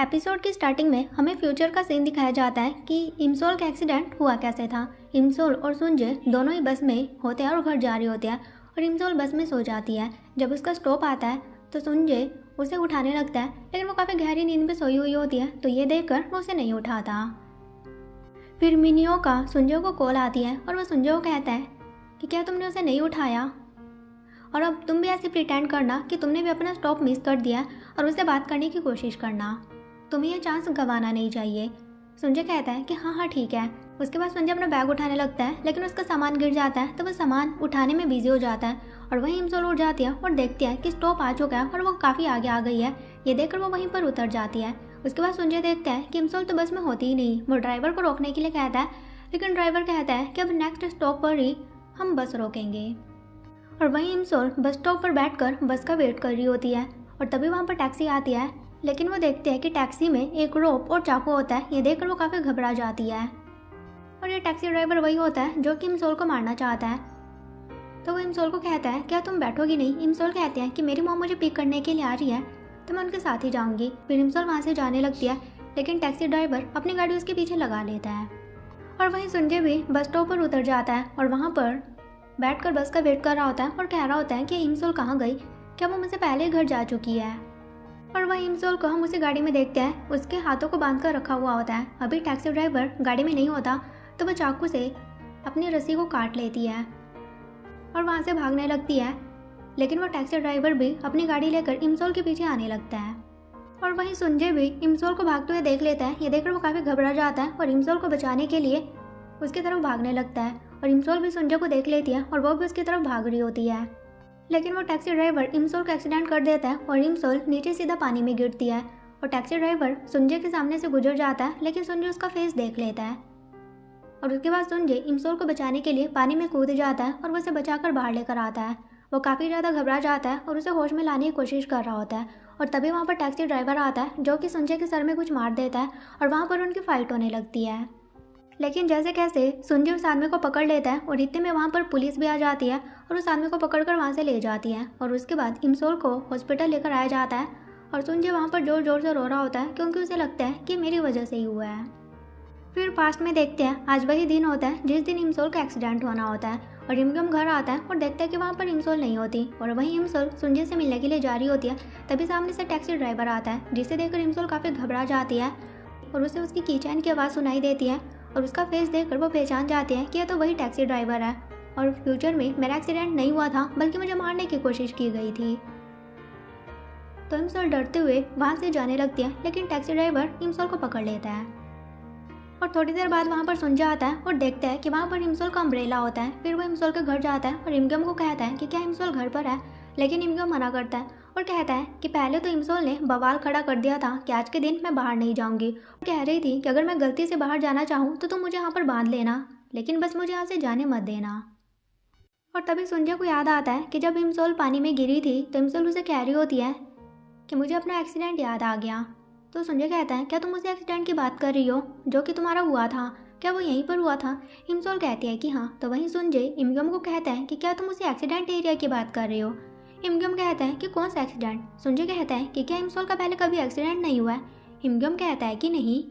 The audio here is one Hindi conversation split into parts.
एपिसोड की स्टार्टिंग में हमें फ्यूचर का सीन दिखाया जाता है कि इमसोल का एक्सीडेंट हुआ कैसे था। इमसोल और सुंजे दोनों ही बस में होते हैं और घर जा रही होती है और इमसोल बस में सो जाती है। जब उसका स्टॉप आता है तो सुंजे उसे उठाने लगता है, लेकिन वो काफ़ी गहरी नींद में सोई हुई होती है, तो ये देखकर वो उसे नहीं उठाता। फिर मिनियो का सुंजे को कॉल आती है और वो सुंजे को कहता है कि क्या तुमने उसे नहीं उठाया, और अब तुम भी ऐसे प्रिटेंड करना कि तुमने भी अपना स्टॉप मिस कर दिया और उससे बात करने की कोशिश करना, तुम्हें ये चांस गंवाना नहीं चाहिए। सुंजे कहता है कि हाँ ठीक है। उसके बाद सुंजे अपना बैग उठाने लगता है, लेकिन उसका सामान गिर जाता है तो वो सामान उठाने में बिजी हो जाता है और वहीं इमसोल उठ जाती है और देखती है कि स्टॉप आ चुका है और वो काफ़ी आगे आ गई है। ये देखकर वो वहीं पर उतर जाती है। उसके बाद सुंजे देखता है कि इमसोल तो बस में होती ही नहीं। वो ड्राइवर को रोकने के लिए कहता है, लेकिन ड्राइवर कहता है कि अब नेक्स्ट स्टॉप पर ही हम बस रोकेंगे। और वहीं इमसोल बस स्टॉप पर बैठकर बस का वेट कर रही होती है और तभी वहाँ पर टैक्सी आती है, लेकिन वो देखते हैं कि टैक्सी में एक रोप और चाकू होता है। ये देखकर वो काफ़ी घबरा जाती है और ये टैक्सी ड्राइवर वही होता है जो कि इमसोल को मारना चाहता है। तो वो इमसोल को कहता है, क्या तुम बैठोगी नहीं? इमसोल कहते हैं कि मेरी मॉम मुझे पिक करने के लिए आ रही है तो मैं उनके साथ ही जाऊँगी। फिर इमसोल वहाँ से जाने लगती है, लेकिन टैक्सी ड्राइवर अपनी गाड़ी उसके पीछे लगा लेता है। और वहीं सुंजे भी बस स्टॉप पर उतर जाता है और वहाँ पर बैठकर बस का वेट कर रहा होता है और कह रहा होता है कि इमसोल कहाँ गई, क्या वो मुझसे पहले घर जा चुकी है। और वहीं इमसोल को हम उसी गाड़ी में देखते हैं, उसके हाथों को बांध कर रखा हुआ होता है। अभी टैक्सी ड्राइवर गाड़ी में नहीं होता तो वह चाकू से अपनी रस्सी को काट लेती है और वहाँ से भागने लगती है, लेकिन वो टैक्सी ड्राइवर भी अपनी गाड़ी लेकर इमसोल के पीछे आने लगता है। और वहीं सुंजे भी इमसोल को भागते हुए देख लेता है। ये देखकर वो काफ़ी घबरा जाता है और इमसोल को बचाने के लिए उसकी तरफ भागने लगता है और इमसोल भी सुंजे को देख लेती है और वो भी उसकी तरफ भाग रही होती है, लेकिन वो टैक्सी ड्राइवर इमसोल का एक्सीडेंट कर देता है और इमसोल नीचे सीधा पानी में गिरती है और टैक्सी ड्राइवर सुंजे के सामने से गुजर जाता है, लेकिन सुंजे उसका फेस देख लेता है और उसके बाद सुंजे इमसोल को बचाने के लिए पानी में कूद जाता है और वो उसे बचाकर बाहर लेकर आता है। वो काफ़ी ज़्यादा घबरा जाता है और उसे होश में लाने की कोशिश कर रहा होता है और तभी वहाँ पर टैक्सी ड्राइवर आता है जो कि सुंजे के सर में कुछ मार देता है और वहाँ पर उनकी फाइट होने लगती है। लेकिन जैसे कैसे सुंजे उस आदमी को पकड़ लेता है और इतने में वहाँ पर पुलिस भी आ जाती है और उस आदमी को पकड़कर वहाँ से ले जाती है और उसके बाद इमसोल को हॉस्पिटल लेकर आया जाता है और सुंजे वहाँ पर ज़ोर ज़ोर से रो रहा होता है क्योंकि उसे लगता है कि मेरी वजह से ही हुआ है। फिर पास्ट में देखते हैं, आज वही दिन होता है जिस दिन इमसोल का एक्सीडेंट होना होता है और इमगम घर आता है और देखता है कि वहाँ पर इमसोल नहीं होती और वहीं इमसोल सुंजे से मिलने के लिए जा रही होती है। तभी सामने से टैक्सी ड्राइवर आता है, जिसे देखकर इमसोल काफ़ी घबरा जाती है और उसे उसकी कीचैन की आवाज़ सुनाई देती है और उसका फेस देखकर वो पहचान जाते हैं कि यह तो वही टैक्सी ड्राइवर है और फ्यूचर में मेरा एक्सीडेंट नहीं हुआ था बल्कि मुझे मारने की कोशिश की गई थी। तो इमसोल डरते हुए वहाँ से जाने लगती है, लेकिन टैक्सी ड्राइवर इमसोल को पकड़ लेता है और थोड़ी देर बाद वहाँ पर सुंजा आता है और देखता है कि वहाँ पर इमसोल का अम्ब्रेला होता है। फिर वो इमसोल के घर जाता है और इमगम को कहता है कि क्या इमसोल घर पर है, लेकिन इमगम मना करता है और कहता है कि पहले तो इमसोल ने बवाल खड़ा कर दिया था कि आज के दिन मैं बाहर नहीं जाऊंगी। कह रही थी कि अगर मैं गलती से बाहर जाना चाहूँ तो तुम मुझे यहाँ पर बांध लेना, लेकिन बस मुझे यहाँ से जाने मत देना। और तभी सुंजे को याद आता है कि जब इमसोल पानी में गिरी थी तो इमसोल उसे कह रही होती है कि मुझे अपना एक्सीडेंट याद आ गया। तो सुंजे कहता है, क्या तुम उस एक्सीडेंट की बात कर रही हो जो कि तुम्हारा हुआ था, क्या वो यहीं पर हुआ था? इमसोल कहती है कि हाँ। तो वहीं सुंजे इमगम को कहता है कि क्या तुम उसी एक्सीडेंट एरिया की बात कर रही हो? इमगम कहता है कि कौन सा एक्सीडेंट? सुंजे कहता है कि क्या इमसोल का पहले कभी एक्सीडेंट नहीं हुआ है? इमगम कहता है कि नहीं।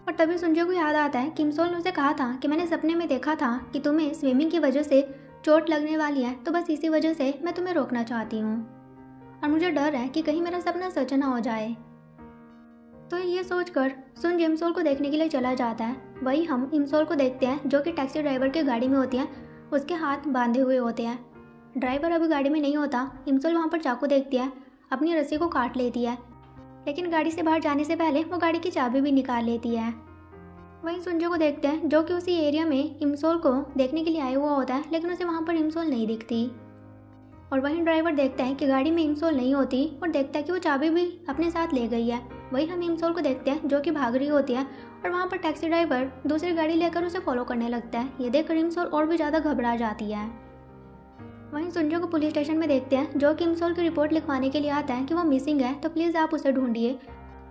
और तभी सुंजे को याद आता है कि इमसोल ने उसे कहा था कि मैंने सपने में देखा था कि तुम्हें स्विमिंग की वजह से चोट लगने वाली है, तो बस इसी वजह से मैं तुम्हें रोकना चाहती हूँ और मुझे डर है कि कहीं मेरा सपना सच ना हो जाए। तो ये सोचकर सुंजे इमसोल को देखने के लिए चला जाता है। वही हम इमसोल को देखते हैं जो कि टैक्सी ड्राइवर की गाड़ी में होती है, उसके हाथ बांधे हुए होते हैं। ड्राइवर अभी गाड़ी में नहीं होता। इमसोल वहाँ पर चाकू देखती है, अपनी रस्सी को काट लेती है, लेकिन गाड़ी से बाहर जाने से पहले वो गाड़ी की चाबी भी निकाल लेती है। वहीं सुंजे को देखते हैं जो कि उसी एरिया में इमसोल को देखने के लिए आया हुआ होता है, लेकिन उसे वहाँ पर इमसोल नहीं दिखती। और वहीं ड्राइवर देखता है कि गाड़ी में इमसोल नहीं होती और देखता है कि वो चाबी भी अपने साथ ले गई है। वही हम इमसोल को देखते हैं जो कि भाग रही होती है और वहाँ पर टैक्सी ड्राइवर दूसरी गाड़ी लेकर उसे फॉलो करने लगता है। ये देखकर इमसोल और भी ज़्यादा घबरा जाती है। वहीं सुंजे को पुलिस स्टेशन में देखते हैं जो कि इमसोल की रिपोर्ट लिखवाने के लिए आता है कि वो मिसिंग है, तो प्लीज़ आप उसे ढूंढिए।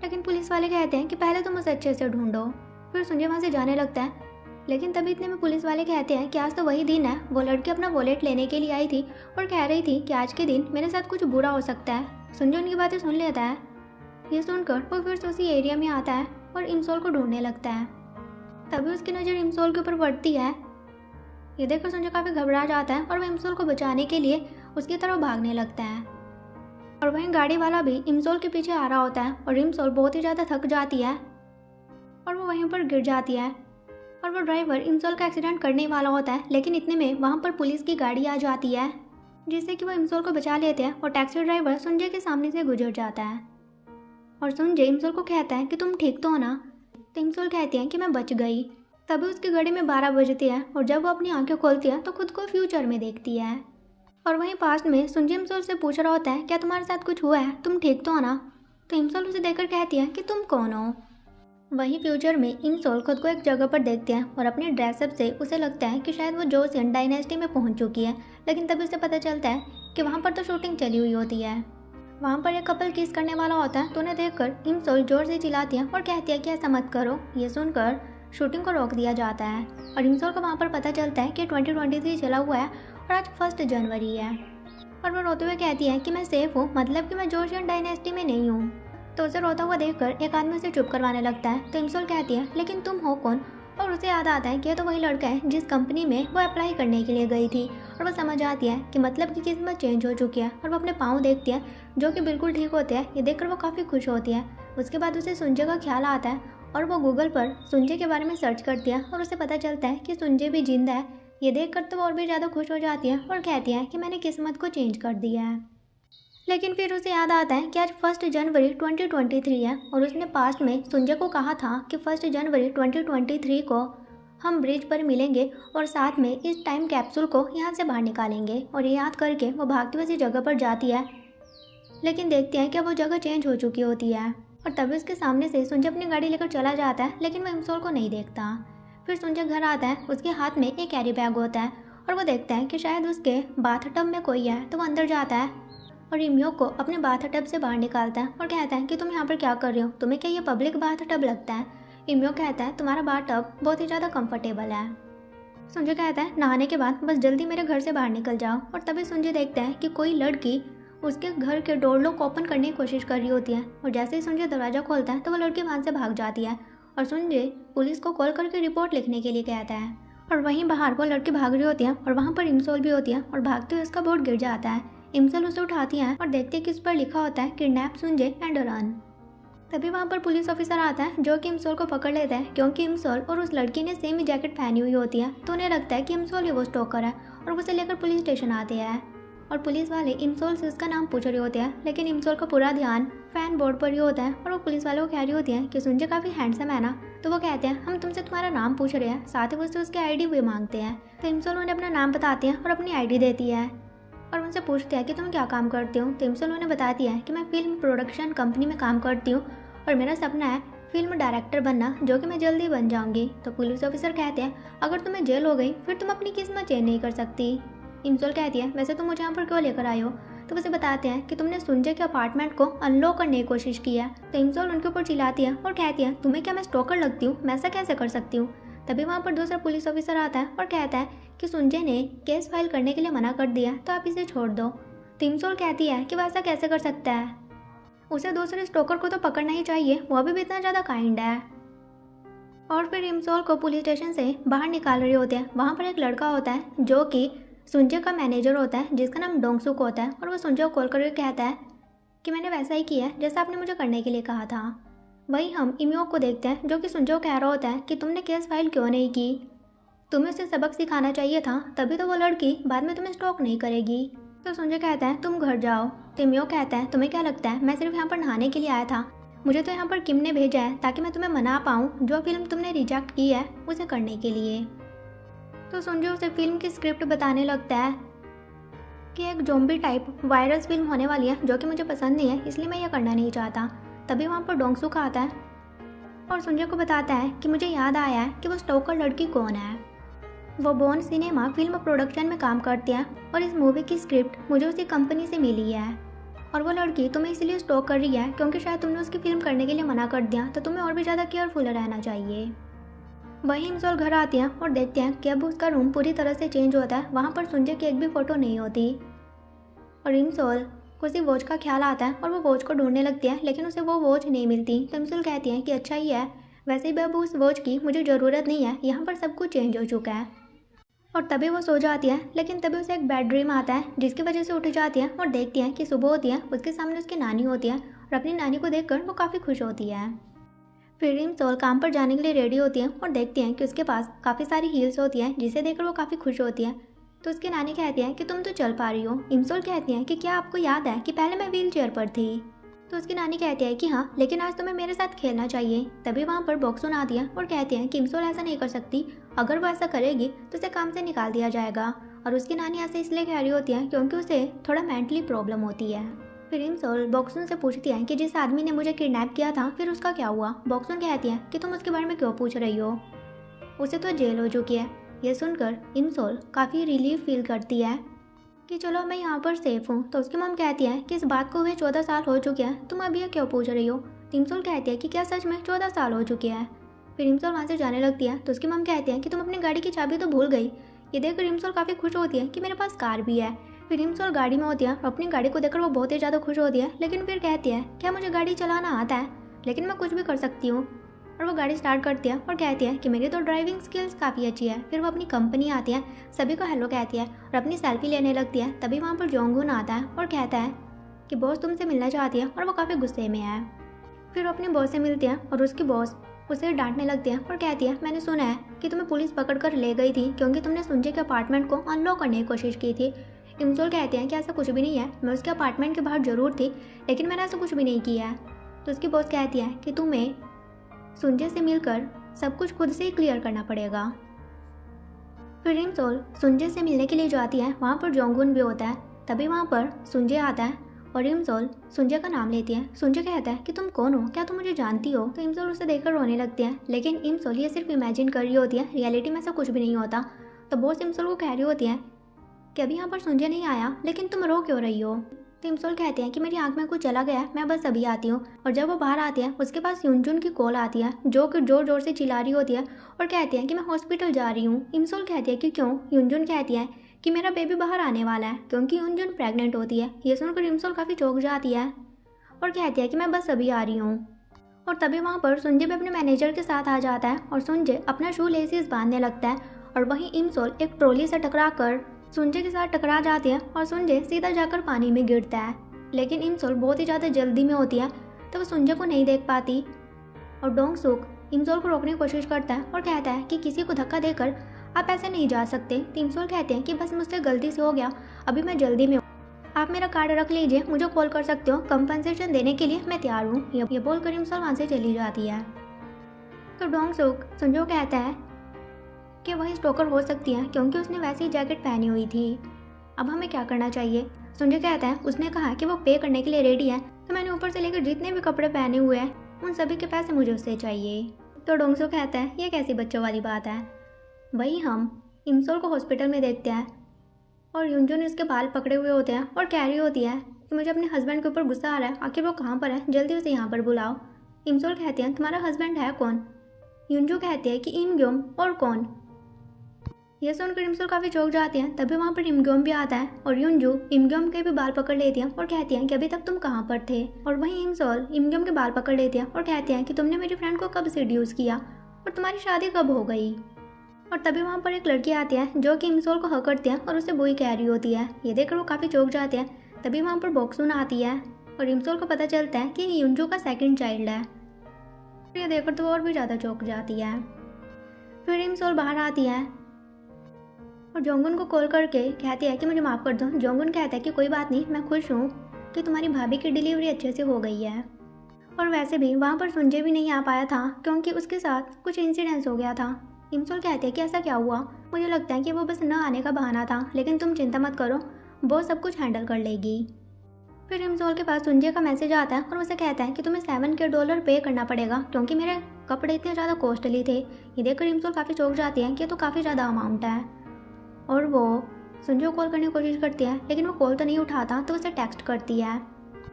लेकिन पुलिस वाले कहते हैं कि पहले तुम उसे अच्छे से ढूंढो। फिर सुंजे वहाँ से जाने लगता है, लेकिन तभी इतने में पुलिस वाले कहते हैं कि आज तो वही दिन है। वो लड़की अपना वॉलेट लेने के लिए आई थी और कह रही थी कि आज के दिन मेरे साथ कुछ बुरा हो सकता है। सुंजे उनकी बातें सुन लेता है ये सुनकर वो फिर से उसी एरिया में आता है और इमसोल को ढूंढने लगता है। तभी उसकी नज़र इमसोल के ऊपर पड़ती है। ये देखकर संजय काफ़ी घबरा जाता है और वह इमसोल को बचाने के लिए उसकी तरफ भागने लगता है। और वहीं गाड़ी वाला भी इमसोल के पीछे आ रहा होता है और इमसोल बहुत ही ज़्यादा थक जाती है और वो वहीं पर गिर जाती है। और वो ड्राइवर इमसोल का एक्सीडेंट करने वाला होता है, लेकिन इतने में वहाँ पर पुलिस की गाड़ी आ जाती है जिससे कि वो इमसोल को बचा लेते हैं और टैक्सी ड्राइवर संजय के सामने से गुजर जाता है। और संजय इमसोल को कहता है कि तुम ठीक तो हो ना? तो इमसोल कहती है कि मैं बच गई। तभी उसकी घड़ी में 12 बजती है और जब वो अपनी आंखें खोलती है तो खुद को फ्यूचर में देखती है। और वहीं पास्ट में संजय इमसोल से पूछ रहा होता है क्या तुम्हारे साथ कुछ हुआ है, तुम ठीक तो हो ना? तो इमसोल उसे देखकर कहती है कि तुम कौन हो? वहीं फ्यूचर में इमसोल खुद को एक जगह पर देखते हैं और अपने ड्रेसअप से उसे लगता है कि शायद वो जोसियन डायनेस्टी में पहुंच चुकी है, लेकिन तभी उसे पता चलता है कि वहाँ पर तो शूटिंग चली हुई होती है। वहाँ पर एक कपल किस करने वाला होता है तो उन्हें देखकर इमसोल जोर से चिल्लाती है और कहती है कि ऐसा मत करो। ये सुनकर शूटिंग को रोक दिया जाता है और इमसोल को वहाँ पर पता चलता है कि 2023 चला हुआ है और आज 1 जनवरी है। और वो रोते हुए कहती है कि मैं सेफ हूँ, मतलब कि मैं जोशियन डायनेस्टी में नहीं हूँ। तो उसे रोता हुआ देखकर एक आदमी उसे चुप करवाने लगता है। तो इमसोल कहती है लेकिन तुम हो कौन? और उसे याद आता है कि ये तो वही लड़का है जिस कंपनी में वो अप्लाई करने के लिए गई थी। और वो समझ आती है कि मतलब की किस्मत चेंज हो चुकी है और वो अपने पाँव देखती है जो कि बिल्कुल ठीक होते हैं। ये देखकर वो काफ़ी खुश होती है। उसके बाद उसे संजय का ख्याल आता है और वो गूगल पर संजय के बारे में सर्च करती है और उसे पता चलता है कि संजय भी जिंदा है। ये देखकर तो वो और भी ज़्यादा खुश हो जाती है और कहती है कि मैंने किस्मत को चेंज कर दिया है। लेकिन फिर उसे याद आता है कि आज 1 जनवरी 2023 है और उसने पास्ट में संजय को कहा था कि 1 जनवरी 2023 को हम ब्रिज पर मिलेंगे और साथ में इस टाइम कैप्सूल को यहाँ से बाहर निकालेंगे। और ये याद करके वो भागती हुई उसी जगह पर जाती है, लेकिन देखती है कि वो जगह चेंज हो चुकी होती है। और तभी उसके सामने से संजय अपनी गाड़ी लेकर चला जाता है, लेकिन वो इमसोल को नहीं देखता। फिर संजय घर आता है, उसके हाथ में एक कैरी बैग होता है और वो देखता है कि शायद उसके बाथटब में कोई है। तो वो अंदर जाता है और इमियो को अपने बाथटब से बाहर निकालता है और कहता है कि तुम यहाँ पर क्या कर रहे हो, तुम्हें क्या ये पब्लिक बाथटब लगता है? इमियो कहता है तुम्हारा बाथटब बहुत ही ज़्यादा कंफर्टेबल है। संजय कहता है नहाने के बाद बस जल्दी मेरे घर से बाहर निकल जाओ। और तभी संजय देखता है कि कोई लड़की उसके घर के डोर लॉक ओपन करने की कोशिश कर रही होती है और जैसे ही संजय दरवाज़ा खोलता है तो वो लड़की वहाँ से भाग जाती है। और संजय पुलिस को कॉल करके रिपोर्ट लिखने के लिए कहता है। और वहीं बाहर वो लड़की भाग रही होती है और वहाँ पर इमसोल भी होती है और भागते हुए उसका बोर्ड गिर जाता है। इमसोल उसे उठाती है और देखते हैं कि उस पर लिखा होता है किडनैप संजय एंड रन। तभी वहाँ पर पुलिस ऑफिसर आता है जो कि इमसोल को पकड़ लेता है, क्योंकि इमसोल और उस लड़की ने सेम ही जैकेट पहनी हुई होती है। तो उन्हें लगता है कि इमसोल ही वो स्टॉकर है और उसे लेकर पुलिस स्टेशन आते हैं। और पुलिस वाले इमसोल से उसका नाम पूछ रहे होते हैं, लेकिन इमसोल का पूरा ध्यान फैन बोर्ड पर ही होता है। और वो पुलिस वाले को कह रही होती है कि संजय काफ़ी हैंडसम है ना? तो वो कहते हैं हम तुमसे तुम्हारा नाम पूछ रहे हैं, साथ ही उससे उसकी आईडी भी मांगते हैं। तो इमसोल उन्हें अपना नाम बताते हैं और अपनी आईडी देती है और उनसे पूछते हैं कि तुम क्या काम करते हो। तो इमसोल उन्हें बताती है कि मैं फिल्म प्रोडक्शन कंपनी में काम करती हूँ और मेरा सपना है फिल्म डायरेक्टर बनना, जो कि मैं जल्दी बन जाऊंगी। तो पुलिस ऑफिसर कहते हैं अगर तुम्हें जेल हो गई फिर तुम अपनी किस्मत चेंज नहीं कर सकती। इमसोल कहती है वैसे तुम मुझे यहाँ पर क्यों लेकर आए हो? तो उसे बताते हैं कि तुमने संजय के अपार्टमेंट को अनलॉक करने की कोशिश की है। तो इमसोल उनके ऊपर चिल्लाती है और कहती है तुम्हें क्या मैं स्टॉकर लगती हूँ, मैं ऐसा कैसे कर सकती हूँ? तभी वहाँ पर दूसरा पुलिस ऑफिसर आता है और कहता है कि संजय ने केस फाइल करने के लिए मना कर दिया, तो आप इसे छोड़ दो। तो इमसोल कहती है कि वह ऐसा कैसे कर सकता है, उसे दूसरे स्टॉकर को तो पकड़ना ही चाहिए, वो भी इतना ज़्यादा काइंड है। और फिर इमसोल को पुलिस स्टेशन से बाहर निकाल रहे होते हैं। वहाँ पर एक लड़का होता है जो कि संजय का मैनेजर होता है, जिसका नाम डोंगसुक होता है। और वो संजय को कॉल करके कहता है कि मैंने वैसा ही किया जैसा आपने मुझे करने के लिए कहा था। वहीं हम इमियो को देखते हैं जो कि संजय को कह रहा होता है कि तुमने केस फाइल क्यों नहीं की, तुम्हें उसे सबक सिखाना चाहिए था, तभी तो वो लड़की बाद में तुम्हें स्टॉक नहीं करेगी। तो संजय कहता है तुम घर जाओ। तो इमियो कहता है तुम्हें क्या लगता है मैं सिर्फ यहाँ पर नहाने के लिए आया था? मुझे तो यहाँ पर किम ने भेजा है ताकि मैं तुम्हें मना पाऊँ जो फिल्म तुमने रिजेक्ट की है उसे करने के लिए। तो संजय उसे फिल्म की स्क्रिप्ट बताने लगता है कि एक ज़ॉम्बी टाइप वायरस फिल्म होने वाली है जो कि मुझे पसंद नहीं है, इसलिए मैं यह करना नहीं चाहता। तभी वहाँ पर डोंगसुक आता है और संजय को बताता है कि मुझे याद आया है कि वो स्टॉकर लड़की कौन है। वो बॉन सिनेमा फिल्म प्रोडक्शन में काम करती है और इस मूवी की स्क्रिप्ट मुझे उसी कंपनी से मिली है। और वो लड़की तुम्हें इसलिए स्टॉक कर रही है क्योंकि शायद तुमने उसकी फिल्म करने के लिए मना कर दिया, तो तुम्हें और भी ज़्यादा केयरफुल रहना चाहिए। वहीं इमसोल घर आती हैं और देखते हैं कि अब उसका रूम पूरी तरह से चेंज होता है। वहाँ पर संजय की एक भी फ़ोटो नहीं होती और इमसोल को उसी वॉच का ख्याल आता है और वो वॉच को ढूंढने लगती है, लेकिन उसे वो वॉच नहीं मिलती। तो इमसोल कहती है कि अच्छा ही है, वैसे भी अब उस वॉच की मुझे ज़रूरत नहीं है, यहाँ पर सब कुछ चेंज हो चुका है। और तभी वो सो जाती है, लेकिन तभी उसे एक बैड ड्रीम आता है जिसकी वजह से उठ जाती है और देखती है कि सुबह होती है, उसके सामने उसकी नानी होती है और अपनी नानी को देखकर वो काफ़ी खुश होती है। फिर इमसोल काम पर जाने के लिए रेडी होती है और देखती हैं कि उसके पास काफ़ी सारी हील्स होती हैं, जिसे देखकर वो काफ़ी खुश होती है। तो उसकी नानी कहती है कि तुम तो चल पा रही हो। इमसोल कहती है कि क्या आपको याद है कि पहले मैं व्हील चेयर पर थी। तो उसकी नानी कहती है कि हाँ, लेकिन आज तुम्हें मेरे साथ खेलना चाहिए। तभी वहाँ पर बॉक्सून आती है और कहती है कि इमसोल ऐसा नहीं कर सकती, अगर वो ऐसा करेगी तो उसे काम से निकाल दिया जाएगा। और उसकी नानी ऐसे इसलिए कह रही होती है क्योंकि उसे थोड़ा मेंटली प्रॉब्लम होती है। फिर इमसोल बॉक्सून से पूछती है कि जिस आदमी ने मुझे किडनैप किया था फिर उसका क्या हुआ। बॉक्सून कहती है कि तुम उसके बारे में क्यों पूछ रही हो, उसे तो जेल हो चुकी है। यह सुनकर इमसोल काफ़ी रिलीफ फील करती है कि चलो मैं यहाँ पर सेफ हूँ। तो उसकी मम कहती है कि इस बात को हुए 14 साल हो चुके हैं, तुम अभी ये क्यों पूछ रही हो। इमसोल कहती है कि क्या सच में 14 साल हो चुके हैं। फिर इमसोल वहाँ से जाने लगती है तो उसकी मम कहती है कि तुम अपनी गाड़ी की चाबी तो भूल गई। ये देखकर इमसोल काफ़ी खुश होती है कि मेरे पास कार भी है। फिर इमसोल गाड़ी में होती है और अपनी गाड़ी को देखकर वो बहुत ही ज़्यादा खुश होती है, लेकिन फिर कहती है क्या मुझे गाड़ी चलाना आता है, लेकिन मैं कुछ भी कर सकती हूँ। और वो गाड़ी स्टार्ट करती है और कहती है कि मेरी तो ड्राइविंग स्किल्स काफ़ी अच्छी है। फिर वो अपनी कंपनी आती है, सभी को हेलो कहती है और अपनी सेल्फी लेने लगती है। तभी वहाँ पर जोंगून आता है और कहता है कि बॉस तुमसे मिलना चाहती है और वो काफ़ी गुस्से में है। फिर वो अपने बॉस से मिलती है और उसकी बॉस उसे डांटने लगती है और कहती है मैंने सुना है कि तुम्हें पुलिस पकड़ कर ले गई थी क्योंकि तुमने सुंजे के अपार्टमेंट को अनलॉक करने की कोशिश की थी। इमसोल कहते हैं कि ऐसा कुछ भी नहीं है, मैं उसके अपार्टमेंट के बाहर ज़रूर थी, लेकिन मैंने ऐसा कुछ भी नहीं किया है। तो उसकी बॉस कहती है कि तुम्हें सुंजे से मिलकर सब कुछ खुद से ही क्लियर करना पड़ेगा। फिर इमसोल सुंजे से मिलने के लिए जाती है, वहाँ पर जोंगून भी होता है। तभी वहाँ पर सुंजे आता है और इमसोल सुंजे का नाम लेती है। सुंजे कहता है कि तुम कौन हो, क्या तुम मुझे जानती हो। तो इमसोल उसे देखकर रोने लगती है, लेकिन इमसोल ये सिर्फ इमेजिन कर रही होती है, रियलिटी में ऐसा कुछ भी नहीं होता। तो बॉस इमसोल को कह रही होती है कि अभी यहाँ पर सुंजे नहीं आया, लेकिन तुम रो क्यों रही हो। तो इमसोल कहते हैं कि मेरी आंख में कुछ चला गया है, मैं बस अभी आती हूँ। और जब वो बाहर आती है उसके पास यूनजुन की कॉल आती है, जो कि जोर जोर से चिल्ला रही होती है और कहती है कि मैं हॉस्पिटल जा रही हूँ। इमसोल कहती है कि क्यों। यूनजुन कहती है कि मेरा बेबी बाहर आने वाला है, क्योंकि यूनजुन प्रेग्नेंट होती है। ये सुनकर इमसोल काफ़ी चौंक जाती है और कहती है कि मैं बस अभी आ रही हूँ। और तभी वहाँ पर सुंजे भी अपने मैनेजर के साथ आ जाता है और सुंजे अपना शू लेसिस बांधने लगता है। और वहीं इमसोल एक ट्रॉली से टकरा कर सुंजे के साथ टकरा जाती है और सुंजे सीधा जाकर पानी में गिरता है। लेकिन इमसोल बहुत ही ज़्यादा जल्दी में होती है तो वो सुंजे को नहीं देख पाती। और डोंग सुक इमसोल को रोकने की कोशिश करता है और कहता है कि किसी को धक्का देकर आप ऐसे नहीं जा सकते। तो इमसोल कहते हैं कि बस मुझसे गलती से हो गया, अभी मैं जल्दी में हूँ, आप मेरा कार्ड रख लीजिए, मुझे कॉल कर सकते हो, कंपनसेशन देने के लिए मैं तैयार हूँ। ये बोलकर इमसोल वहाँ से चली जाती है। तो डोंग सुक सुंजे को कहता है कि वही स्टोकर हो सकती है क्योंकि उसने वैसी जैकेट पहनी हुई थी, अब हमें क्या करना चाहिए। सुंजे कहता है उसने कहा कि वो पे करने के लिए रेडी है, तो मैंने ऊपर से लेकर जितने भी कपड़े पहने हुए हैं उन सभी के पैसे मुझे उससे चाहिए। तो डोंगसो कहता है ये कैसी बच्चों वाली बात है। वही हम इमसोल को हॉस्पिटल में देखते हैं और यूनजुन उसके बाल पकड़े हुए होते हैं और कह रही होती है कि मुझे अपने हस्बैंड के ऊपर गुस्सा आ रहा है, आखिर वो कहाँ पर है, जल्दी उसे यहाँ पर बुलाओ। इमसोल कहते हैं तुम्हारा हस्बैंड है कौन। यूनजू कहती है कि इमग्योम, और कौन। यह सुनकर इमसोल काफ़ी चौंक जाती हैं। तभी वहाँ पर इमग्योम भी आता है और यूनजू इमग्योम के भी बाल पकड़ लेती हैं और कहती हैं कि अभी तक तुम कहाँ पर थे। और वहीं इमसोल इमग्योम के बाल पकड़ लेती हैं और कहती हैं कि तुमने मेरी फ्रेंड को कब सीड्यूस किया और तुम्हारी शादी कब हो गई। और तभी वहाँ पर एक लड़की आती है जो कि इमसोल को हक करती है और उसे बुई कह रही होती है। ये देखकर वो काफ़ी चौंक जाते हैं। तभी वहाँ पर बॉक्सून आती है और इमसोल को पता चलता है कि यूनजू का सेकंड चाइल्ड है। ये देखकर तो और भी ज़्यादा चौंक जाती है। फिर इमसोल बाहर आती है और जोंगुन को कॉल करके कहती है कि मुझे माफ़ कर दो। जोंगुन कहता है कि कोई बात नहीं, मैं खुश हूँ कि तुम्हारी भाभी की डिलीवरी अच्छे से हो गई है। और वैसे भी वहाँ पर सुंजे भी नहीं आ पाया था क्योंकि उसके साथ कुछ इंसिडेंस हो गया था। इमसोल कहते हैं कि ऐसा क्या हुआ, मुझे लगता है कि वो बस न आने का बहाना था, लेकिन तुम चिंता मत करो, वो सब कुछ हैंडल कर लेगी। फिर इमसोल के पास सुंजे का मैसेज आता है और उसे कहता है कि तुम्हें $7K पे करना पड़ेगा क्योंकि मेरे कपड़े इतने ज़्यादा कॉस्टली थे। ये देखकर इमसोल काफ़ी चौंक जाती है कि ये तो काफ़ी ज़्यादा अमाउंट है। और वो सुंजे को कॉल करने की कोशिश करती है लेकिन वो कॉल तो नहीं उठाता, तो उसे टेक्स्ट करती है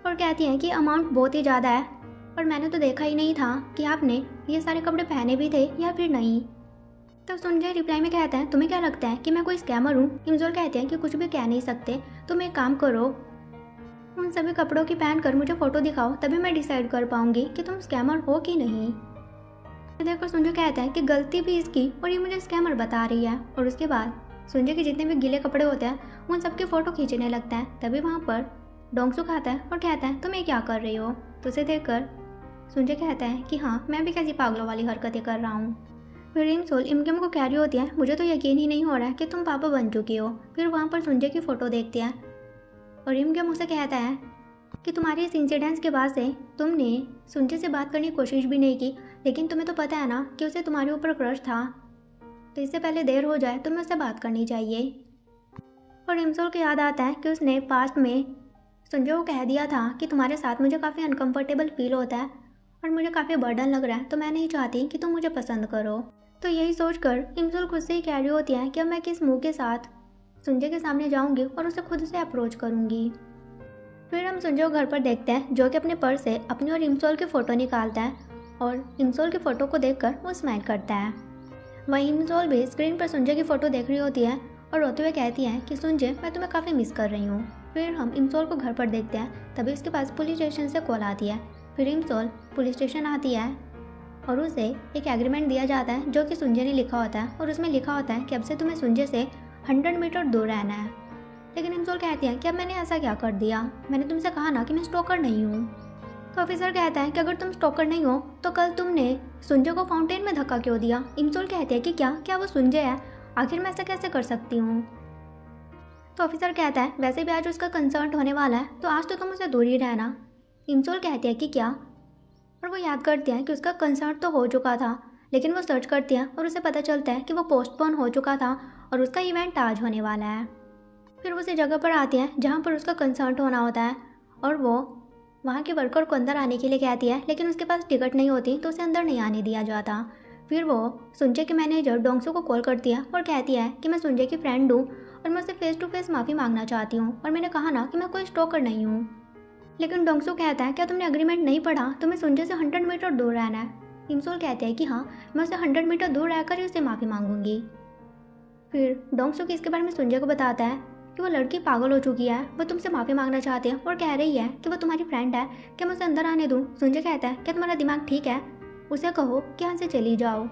और कहती है कि अमाउंट बहुत ही ज़्यादा है और मैंने तो देखा ही नहीं था कि आपने ये सारे कपड़े पहने भी थे या फिर नहीं। तो सुंजे रिप्लाई में कहता है तुम्हें क्या लगता है कि मैं कोई स्कैमर हूँ। इमसोल कहते हैं कि कुछ भी कह नहीं सकते, तुम एक काम करो, उन सभी कपड़ों की पहन कर मुझे फ़ोटो दिखाओ, तभी मैं डिसाइड कर पाऊंगी कि तुम स्कैमर हो कि नहीं। देखकर सुंजू कहता है कि गलती भी इसकी और ये मुझे स्कैमर बता रही है। और उसके बाद सुंजू के जितने भी गीले कपड़े होते हैं उन सबकी फ़ोटो खींचने लगता है। तभी वहाँ पर डोंगसुक आता है और कहता है तुम ये क्या कर रही हो। तो उसे देखकर सुंजू कहता है कि हाँ, मैं भी कैसी पागलों वाली हरकतें कर रहा हूँ। फिर इमसोल इमकेम को कह रही होती है मुझे तो यकीन ही नहीं हो रहा है कि तुम पापा बन चुकी हो। फिर वहाँ पर सुंजू की फ़ोटो देखती है और इमकेम उसे कहता है कि तुम्हारे इस इंसिडेंस के बाद से तुमने सुंजू से बात करने की कोशिश भी नहीं की, लेकिन तुम्हें तो पता है ना कि उसे तुम्हारे ऊपर क्रश था, तो इससे पहले देर हो जाए तुम्हें उससे बात करनी चाहिए। और इमसोल को याद आता है कि उसने पास्ट में सुंजू को कह दिया था कि तुम्हारे साथ मुझे काफ़ी अनकंफर्टेबल फील होता है और मुझे काफ़ी बर्डन लग रहा है, तो मैं नहीं चाहती कि तुम मुझे पसंद करो। तो यही सोचकर इमसोल खुद से ही कह रही होती है कि अब मैं किस मुंह के साथ सुंजू के सामने जाऊंगी और उसे खुद से अप्रोच करूंगी। फिर हम सुंजू को घर पर देखते हैं जो कि अपने पर्स से अपनी और इमसोल की फ़ोटो निकालता है और इमसोल की फ़ोटो को देखकर वो स्माइल करता है। वहीं इमसोल भी स्क्रीन पर सुंजू की फ़ोटो देख रही होती है और रोते हुए कहती है कि सुंजू, मैं तुम्हें काफ़ी मिस कर रही हूँ। फिर हम इमसोल को घर पर देखते हैं, तभी उसके पास पुलिस स्टेशन से कॉल आती है। फिर इमसोल पुलिस स्टेशन आती है और उसे एक एग्रीमेंट दिया जाता है जो कि सुंजू ने लिखा होता है और उसमें लिखा होता है कि अब से तुम्हें सुंजू से 100 मीटर दूर रहना है। लेकिन इमसोल कहती है कि अब मैंने ऐसा क्या कर दिया, मैंने तुमसे कहा ना कि मैं स्टॉकर नहीं हूँ। तो ऑफिसर कहता है कि अगर तुम स्टॉकर नहीं हो तो कल तुमने सुंजू को फाउंटेन में धक्का क्यों दिया। इमसोल कहती है कि क्या वो सुंजू है, आखिर मैं ऐसा कैसे कर सकती हूँ। तो ऑफिसर कहता है वैसे भी आज उसका कंसर्ट होने वाला है, तो आज तो तुम उससे दूर ही रहना। इमसोल कहती है कि क्या, और वो याद करती है कि उसका कंसर्ट तो हो चुका था, लेकिन वो सर्च करती है और उसे पता चलता है कि वो पोस्टपोन हो चुका था और उसका इवेंट आज होने वाला है। फिर वो उसी जगह पर आती है जहाँ पर उसका कंसर्ट होना होता है और वो वहाँ के वर्कर को अंदर आने के लिए कहती है, लेकिन उसके पास टिकट नहीं होती तो उसे अंदर नहीं आने दिया जाता। फिर वो सुंजू के मैनेजर डोंगसू को कॉल करती है और कहती है कि मैं सुंजू की फ्रेंड हूँ और मैं उससे फेस टू फेस माफ़ी मांगना चाहती हूँ और मैंने कहा ना कि मैं कोई स्टॉकर नहीं हूँ। लेकिन डोंगसू कहता है क्या तुमने एग्रीमेंट नहीं पढ़ा, तुम्हें सुंजू से 100 मीटर दूर रहना है। इमसोल कहते हैं कि हाँ, मैं उससे 100 मीटर दूर रहकर ही उससे माफ़ी मांगूंगी। फिर डोंगसू इसके बारे में सुंजू को बताता है कि वो लड़की पागल हो चुकी है, वो तुमसे माफ़ी मांगना चाहती है और कह रही है कि वो तुम्हारी फ्रेंड है, क्या मैं उसे अंदर आने दूँ। सुंजू कहता है क्या तुम्हारा दिमाग ठीक है, उसे कहो कि यहाँ से चली जाओ।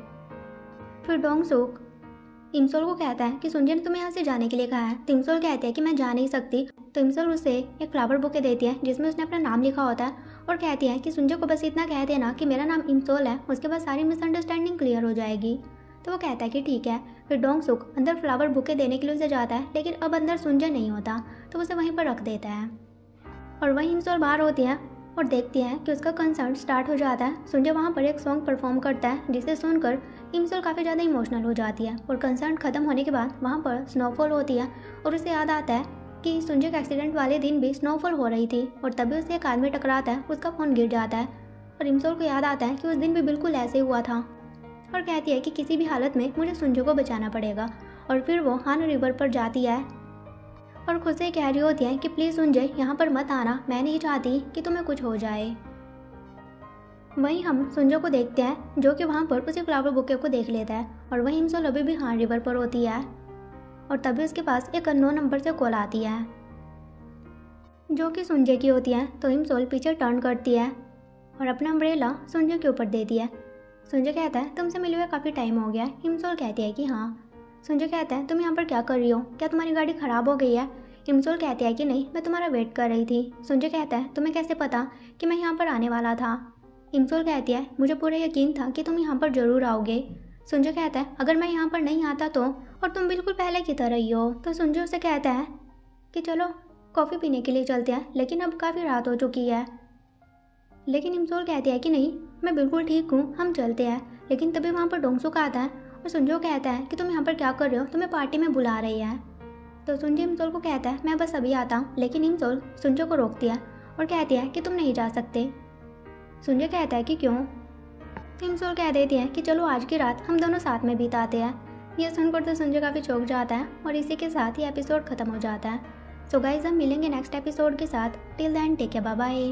फिर डोंगसू इमसोल को कहता है कि सुंजू ने तुम्हें यहाँ से जाने के लिए कहा है। तो इमसोल कहती है कि मैं जा नहीं सकती। तो इमसोल उसे एक फ्लावर बुके देती है जिसमें उसने अपना नाम लिखा होता है और कहती है कि सुंजू को बस इतना कह देना कि मेरा नाम इमसोल है, उसके बाद सारी मिसअंडरस्टैंडिंग क्लियर हो जाएगी। तो वो कहता है कि ठीक है। फिर डोंगसुक अंदर फ्लावर बुके देने के लिए उसे जाता है, लेकिन अब अंदर सुंजू नहीं होता तो उसे वहीं पर रख देता है। और वहीं इमसोल बाहर होती है और देखती है कि उसका कंसर्ट स्टार्ट हो जाता है। सुंजू वहाँ पर एक सॉन्ग परफॉर्म करता है जिसे सुनकर इमसोल काफ़ी ज़्यादा इमोशनल हो जाती है। और कंसर्ट खत्म होने के बाद वहाँ पर स्नोफॉल होती है और उसे याद आता है कि सुंजू के एक्सीडेंट वाले दिन भी स्नोफॉल हो रही थी और तभी उसे एक आदमी टकराता है, उसका फ़ोन गिर जाता है और इमसोल को याद आता है कि उस दिन भी बिल्कुल ऐसे हुआ था और कहती है कि किसी भी हालत में मुझे सुंजू को बचाना पड़ेगा। और फिर वो हान रिवर पर जाती है और खुद से कह रही होती है कि प्लीज़ सुंजू यहाँ पर मत आना, मैं नहीं चाहती कि तुम्हें कुछ हो जाए। वहीं हम सुंजू को देखते हैं जो कि वहाँ पर उसी फ्लावर बुके को देख लेता है और वहीं इमसोल अभी भी हान रिवर पर होती है और तभी उसके पास एक अननोन नंबर से कॉल आती है जो कि सुंजू की होती है। तो इमसोल पीछे टर्न करती है और अपना अम्ब्रेला सुंजू के ऊपर देती है। सुंजू कहता है तुमसे मिले हुए काफ़ी टाइम हो गया। इमसोल कहती है कि हाँ। सुंजू कहता है तुम यहाँ पर क्या कर रही हो, क्या तुम्हारी गाड़ी ख़राब हो गई है। इमसोल कहती है कि नहीं, मैं तुम्हारा वेट कर रही थी। सुंजू कहता है तुम्हें कैसे पता कि मैं यहाँ पर आने वाला था। इमसोल कहती है मुझे पूरा यकीन था कि तुम यहाँ पर ज़रूर आओगे। सुंजू कहता है अगर मैं यहाँ पर नहीं आता तो, और तुम बिल्कुल पहले की तरह ही हो। तो सुंजू से कहता है कि चलो कॉफ़ी पीने के लिए चलते हैं, लेकिन अब काफ़ी रात हो चुकी है। लेकिन इमसोल कहती है कि नहीं, मैं बिल्कुल ठीक हूँ, हम चलते हैं। लेकिन तभी वहाँ पर डोंगसुक आता है और सुंजू कहता है कि तुम यहाँ पर क्या कर रहे हो, तुम्हें पार्टी में बुला रही है। तो सुंजू इमसोल को कहता है मैं बस अभी आता हूँ। लेकिन इमसोल सुंजू को रोकती है और कहती है कि तुम नहीं जा सकते। सुंजू कहता है कि क्यों। तो इमसोल कह देती है कि चलो आज की रात हम दोनों साथ में बिताते हैं। ये सुनकर तो सुंजू काफ़ी चौंक जाता है और इसी के साथ ही एपिसोड खत्म हो जाता है। सो गाइस, हम मिलेंगे नेक्स्ट एपिसोड के साथ। Till then take care, bye bye.